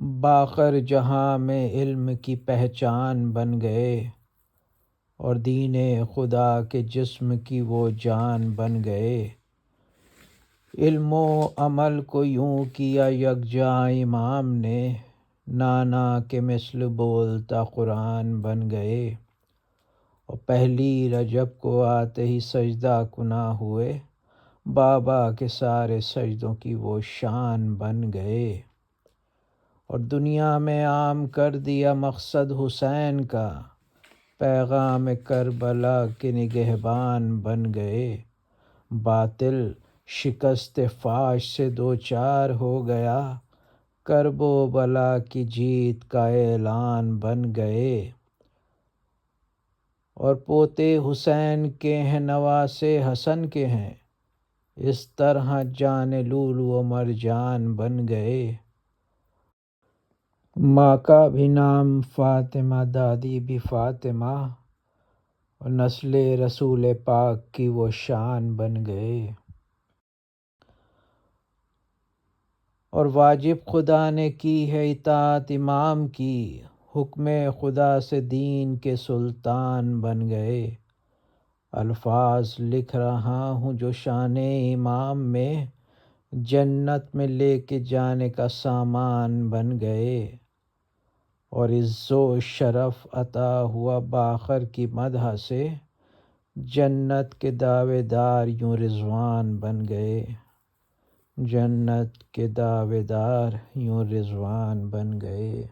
باخر جہاں میں علم کی پہچان بن گئے، اور دین خدا کے جسم کی وہ جان بن گئے۔ علم و عمل کو یوں کیا یکجاں امام نے، نانا کے مثل بولتا قرآن بن گئے۔ اور پہلی رجب کو آتے ہی سجدہ کناں ہوئے، بابا کے سارے سجدوں کی وہ شان بن گئے۔ اور دنیا میں عام کر دیا مقصد حسین کا، پیغام کربلا کے نگہبان بن گئے۔ باطل شکست فاش سے دوچار ہو گیا، کرب و بلا کی جیت کا اعلان بن گئے۔ اور پوتے حسین کے ہیں نواسے حسن کے ہیں، اس طرح جان لولو و مرجان بن گئے۔ ماں کا بھی نام فاطمہ، دادی بھی فاطمہ، اور نسل رسول پاک کی وہ شان بن گئے۔ اور واجب خدا نے کی ہے اطاعت امام کی، حکم خدا سے دین کے سلطان بن گئے۔ الفاظ لکھ رہا ہوں جو شان امام میں، جنت میں لے کے جانے کا سامان بن گئے۔ اور عز و شرف عطا ہوا باخر کی مدح سے، جنت کے دعوے دار یوں رضوان بن گئے۔ جنت کے دعوے دار یوں رضوان بن گئے۔